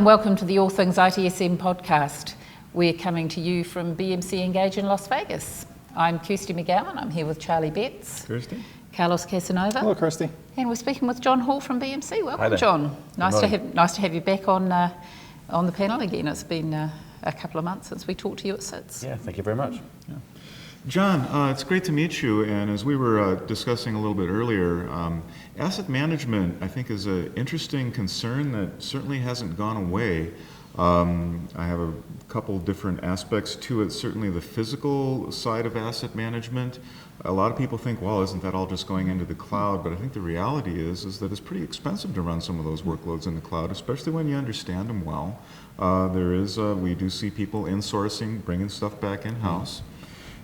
and welcome to the All Things ITSM podcast. We're coming to you from BMC Engage in Las Vegas. I'm Kirsty McGowan. I'm here with Charlie Betts. Kirsty. Carlos Casanova. Hello, Kirsty. And we're speaking with Jon Hall from BMC. Welcome, Hi there. John. Nice to have you back on the panel again. It's been a couple of months since we talked to you at SITS. Yeah, thank you very much. Yeah. John, it's great to meet you, and as we were discussing a little bit earlier, asset management, I think, is an interesting concern that certainly hasn't gone away. I have a couple different aspects to it. Certainly the physical side of asset management. A lot of people think, well, isn't that all just going into the cloud? But I think the reality is that it's pretty expensive to run some of those workloads in the cloud, especially when you understand them well. We do see people insourcing, bringing stuff back in-house.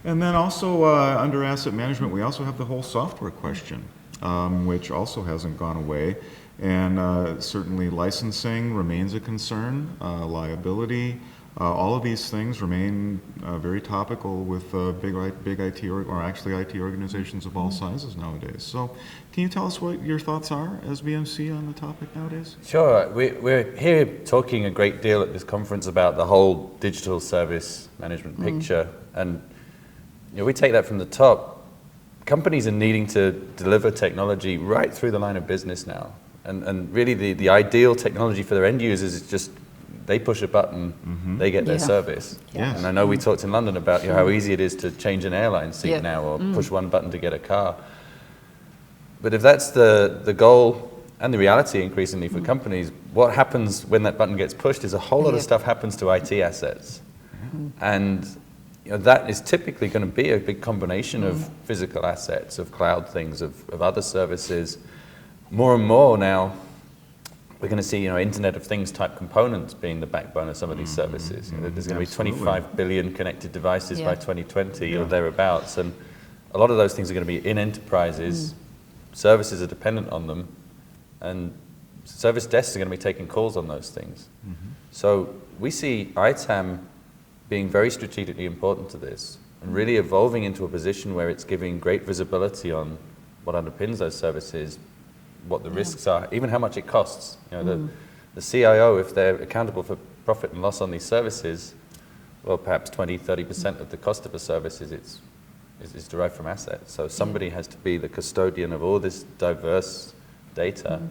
And then also under asset management, we also have the whole software question, which also hasn't gone away. And certainly licensing remains a concern, liability. All of these things remain very topical with big IT or actually IT organizations of all sizes nowadays. So can you tell us what your thoughts are as BMC on the topic nowadays? Sure. We're here talking a great deal at this conference about the whole digital service management picture. And we take that from the top. Companies are needing to deliver technology right through the line of business now. And really the ideal technology for their end users is just they push a button, they get their service. Yes. And I know we talked in London about how easy it is to change an airline seat now or push one button to get a car. But if that's the goal and the reality increasingly for companies, what happens when that button gets pushed is a whole lot of stuff happens to IT assets. And that is typically going to be a big combination of physical assets, of cloud things, of other services. More and more now, we're going to see, Internet of Things type components being the backbone of some of these services. There's going to be 25 billion connected devices by 2020 or thereabouts, and a lot of those things are going to be in enterprises. Services are dependent on them, and service desks are going to be taking calls on those things. So we see ITAM being very strategically important to this, and really evolving into a position where it's giving great visibility on what underpins those services, what the risks are, even how much it costs. The CIO, if they're accountable for profit and loss on these services, well, perhaps 20-30% of the cost of a service is derived from assets. So somebody has to be the custodian of all this diverse data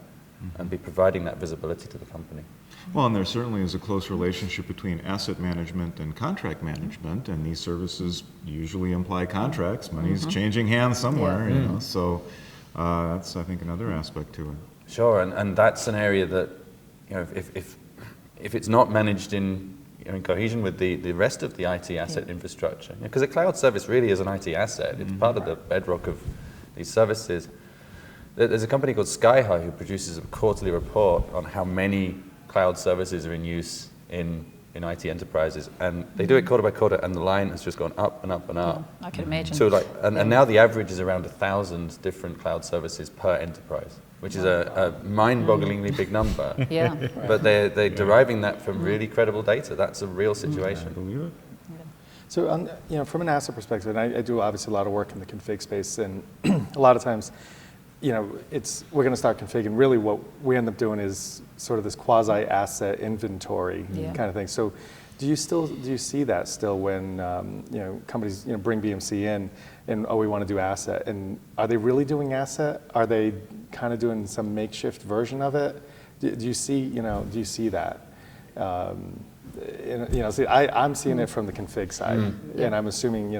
and be providing that visibility to the company. Well, and there certainly is a close relationship between asset management and contract management, and these services usually imply contracts. Money's changing hands somewhere, so that's, I think, another aspect to it. Sure, and that's an area that, if it's not managed in cohesion with the rest of the IT asset infrastructure, because a cloud service really is an IT asset. It's part of the bedrock of these services. There's a company called SkyHigh who produces a quarterly report on how many cloud services are in use in IT enterprises, and they do it quarter by quarter, and the line has just gone up and up and up. I can imagine. So and now the average is around 1,000 different cloud services per enterprise, which is a mind-bogglingly big number. But they're deriving that from really credible data. That's a real situation. I believe it. So, from an asset perspective, and I do obviously a lot of work in the config space, and a lot of times, we're going to start configuring. Really, what we end up doing is sort of this quasi-asset inventory kind of thing. So, do you see that still when companies bring BMC in and we want to do asset, and are they really doing asset? Are they kind of doing some makeshift version of it? Do you see that? See, I'm seeing it from the config side, and I'm assuming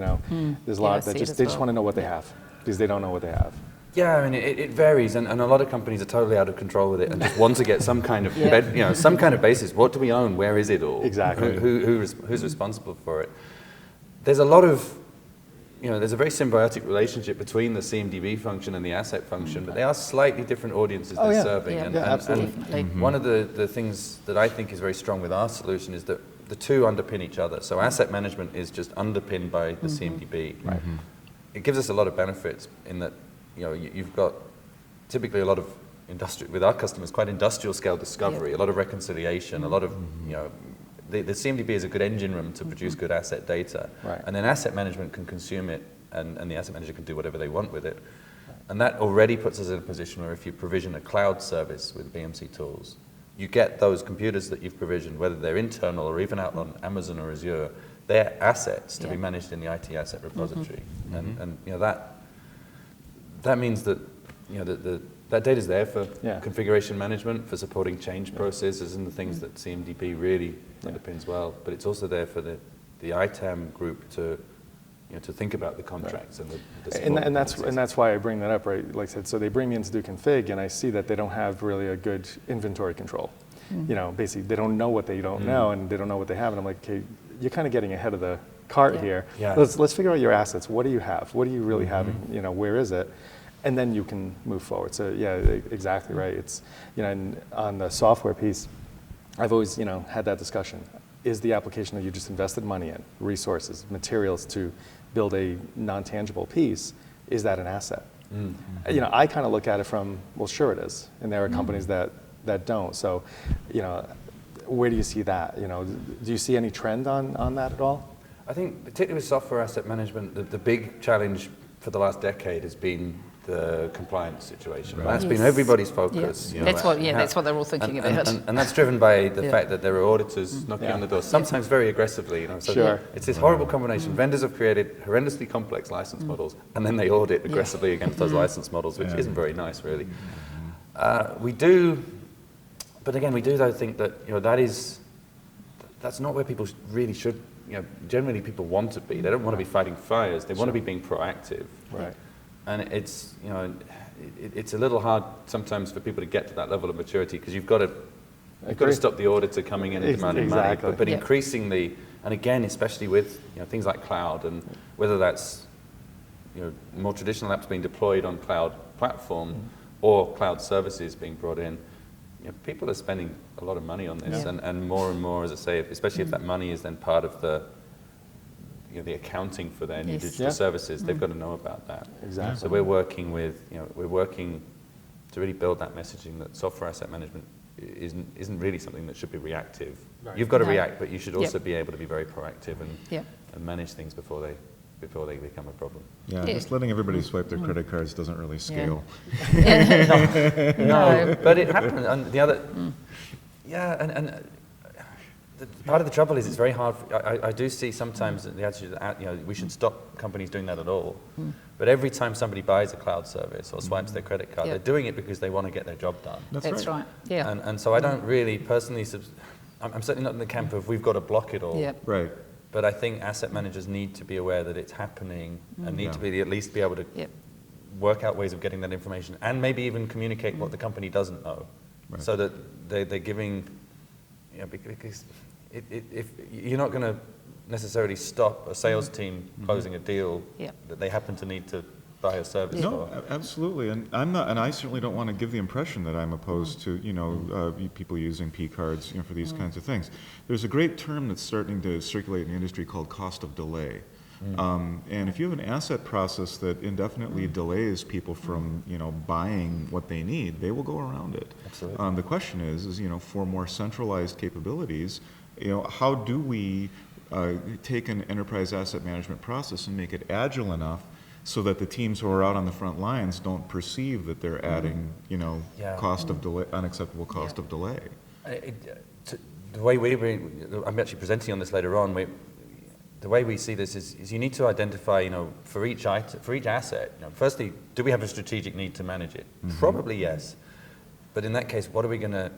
there's a lot that they just want to know what they have because they don't know what they have. Yeah, I mean, it varies, and a lot of companies are totally out of control with it and just want to get some kind of some kind of basis. What do we own? Where is it all? Exactly. Who's responsible for it? There's a lot of, there's a very symbiotic relationship between the CMDB function and the asset function, but they are slightly different audiences they're serving. Absolutely. And one of the things that I think is very strong with our solution is that the two underpin each other. So asset management is just underpinned by the CMDB. It gives us a lot of benefits in that you've got typically a lot of with our customers, quite industrial scale discovery, a lot of reconciliation, a lot of, the CMDB is a good engine room to produce good asset data. And then asset management can consume it, and the asset manager can do whatever they want with it. And that already puts us in a position where if you provision a cloud service with BMC tools, you get those computers that you've provisioned, whether they're internal or even out on Amazon or Azure, they're assets to be managed in the IT asset repository. And you know, that means that, you know, that data is there for configuration management, for supporting change processes and the things that CMDB really underpins well. But it's also there for the ITAM group to, you know, to think about the contracts and the support. And that's why I bring that up, right? Like I said, so they bring me in to do config, and I see that they don't have really a good inventory control. You know, basically they don't know what they don't know, and they don't know what they have. And I'm like, okay, you're kind of getting ahead of the cart here. Yeah. Let's figure out your assets. What do you have? What do you really have? You know, where is it? And then you can move forward. So yeah, exactly right. It's, you know, and on the software piece, I've always, you know, had that discussion. Is the application that you just invested money in, resources, materials to build a non-tangible piece, is that an asset? You know, I kind of look at it from, well, sure it is. And there are companies that don't. So, you know, where do you see that? You know, do you see any trend on that at all? I think, particularly with software asset management, the big challenge for the last decade has been the compliance situation. Right. That's been everybody's focus. You know, that's what they're all thinking about. And that's driven by the fact that there are auditors knocking on the door, sometimes very aggressively. You know, so it's this horrible combination. Vendors have created horrendously complex license models, and then they audit aggressively against those license models, which isn't very nice, really. We do, but again, we do though think that, you know, that's not where people really should. You know, generally people want to be. They don't want to be fighting fires. They want to be being proactive. Right. And it's, you know, it's a little hard sometimes for people to get to that level of maturity, because you've got to stop the auditor coming in and demanding money. But increasingly, and again, especially with, you know, things like cloud, and whether that's, you know, more traditional apps being deployed on cloud platform or cloud services being brought in, you know, people are spending a lot of money on this, and more, as I say, especially if that money is then part of the, you know, the accounting for their new digital services, they've got to know about that. Exactly. So we're working to really build that messaging that software asset management isn't really something that should be reactive. Right. You've got to react, but you should also be able to be very proactive and manage things before they become a problem. Yeah, just letting everybody swipe their credit cards doesn't really scale. No, but it happens. And the other, part of the trouble is it's very hard. I do see sometimes the attitude that, you know, we should stop companies doing that at all. But every time somebody buys a cloud service or swipes their credit card, they're doing it because they want to get their job done. That's right. Yeah. And so I don't really personally, I'm certainly not in the camp of we've got to block it all. Yeah. Right. But I think asset managers need to be aware that it's happening and need to be at least be able to work out ways of getting that information, and maybe even communicate what the company doesn't know, so that they're giving, you know, because if you're not going to necessarily stop a sales team closing a deal that they happen to need to buy a service for. Absolutely, and I'm not, and I certainly don't want to give the impression that I'm opposed to, you know, people using P cards, you know, for these kinds of things. There's a great term that's starting to circulate in the industry called cost of delay. And if you have an asset process that indefinitely delays people from, you know, buying what they need, they will go around it. Absolutely. The question is, you know, for more centralized capabilities, you know, how do we take an enterprise asset management process and make it agile enough so that the teams who are out on the front lines don't perceive that they're adding, you know, cost of delay, unacceptable cost of delay. The way I'm actually presenting on this later on. The way we see this is you need to identify, you know, for each asset. You know, firstly, do we have a strategic need to manage it? Probably yes, but in that case, what are we going to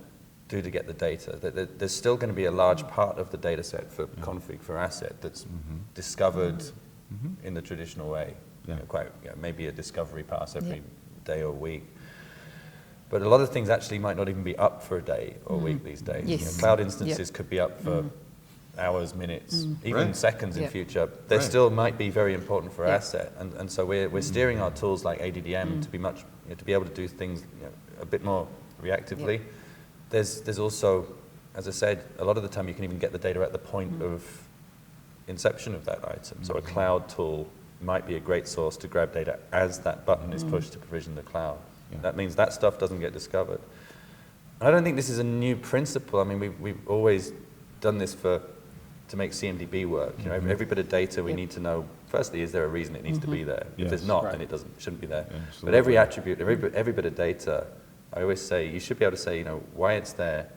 do to get the data? There's still going to be a large part of the data set for config for asset that's discovered in the traditional way. You know, maybe a discovery pass every day or week. But a lot of things actually might not even be up for a day or week these days. You know, cloud instances could be up for hours, minutes, even seconds in future. They still might be very important for asset, and so we're steering our tools like ADDM to be much, you know, to be able to do things, you know, a bit more reactively. There's also, as I said, a lot of the time you can even get the data at the point of inception of that item. So a cloud tool might be a great source to grab data as that button is pushed to provision the cloud. That means that stuff doesn't get discovered. I don't think this is a new principle. I mean, we've always done this to make CMDB work. You know, every bit of data we need to know. Firstly, is there a reason it needs to be there? If there's not, then it shouldn't be there. But every attribute, every bit of data, I always say you should be able to say, you know, why it's there,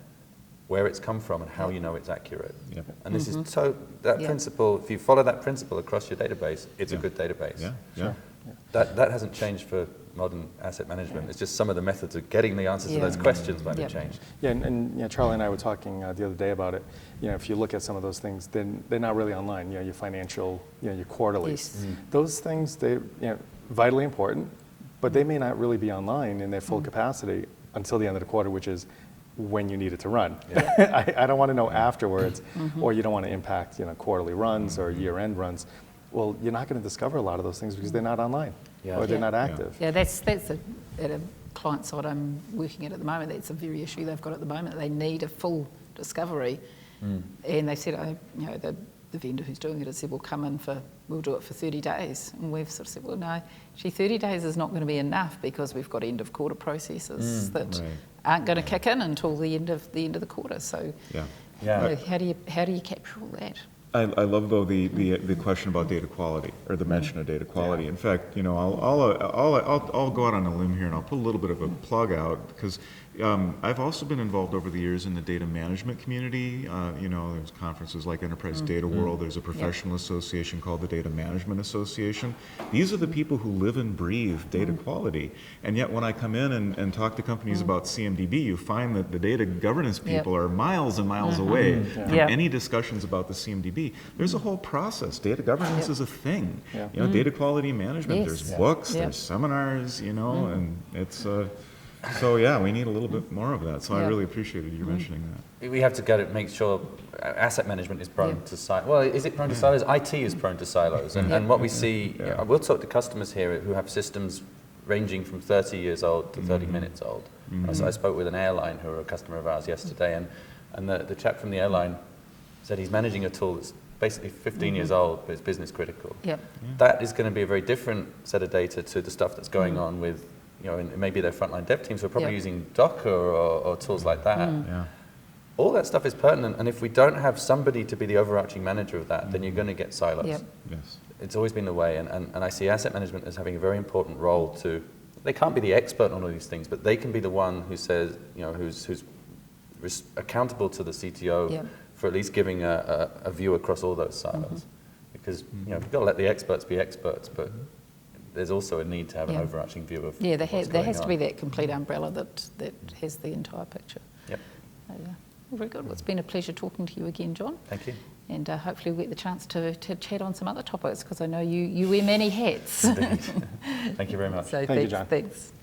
where it's come from and how you know it's accurate. Yep. And this is that principle, if you follow that principle across your database, it's a good database. Yeah, Sure. That hasn't changed for modern asset management. It's just some of the methods of getting the answers to those questions might have changed. Yeah, and Charlie and I were talking the other day about it. If you look at some of those things, then they're not really online. Your financial, your quarterlies. Those things, they're vitally important, but they may not really be online in their full capacity until the end of the quarter, which is when you need it to run. I don't want to know afterwards, or you don't want to impact quarterly runs or year-end runs. Well, you're not going to discover a lot of those things because they're not online or they're not active. Yeah, that's at a client side I'm working at the moment. That's a very issue they've got at the moment. They need a full discovery, and they said, the vendor who's doing it has said, we'll do it for 30 days. And we've sort of said, well, no, actually 30 days is not going to be enough because we've got end of quarter processes that aren't going to kick in until the end of the quarter. So how do you capture all that? I love, though, the question about data quality, or the mention of data quality. In fact, I'll go out on a limb here and I'll put a little bit of a plug out, because I've also been involved over the years in the data management community. There's conferences like Enterprise Data World. There's a professional association called the Data Management Association. These are the people who live and breathe data quality. And yet when I come in and talk to companies about CMDB, you find that the data governance people are miles and miles away from any discussions about the CMDB. There's a whole process. Data governance is a thing. Data quality management, there's books, there's seminars, and it's... So we need a little bit more of that. So I really appreciated you mentioning that. We have to make sure asset management is prone to silos. Well, is it prone to silos? IT is prone to silos. And what we see, we'll talk to customers here who have systems ranging from 30 years old to 30 minutes old. So I spoke with an airline who are a customer of ours yesterday, and the chap from the airline said he's managing a tool that's basically 15 years old, but it's business critical. That is going to be a very different set of data to the stuff that's going on with and maybe their frontline dev teams who are probably using Docker or tools like that. All that stuff is pertinent, and if we don't have somebody to be the overarching manager of that, then you're going to get silos. Yes. It's always been the way, and I see asset management as having a very important role to. They can't be the expert on all these things, but they can be the one who says, who's accountable to the CTO for at least giving a view across all those silos. Because you've got to let the experts be experts, but there's also a need to have an overarching view of there has to be that complete umbrella that has the entire picture. Well, very good. Well, it's been a pleasure talking to you again, John. Thank you. And hopefully we'll get the chance to chat on some other topics, because I know you wear many hats. Thank you very much. So Thank you, John. Thanks.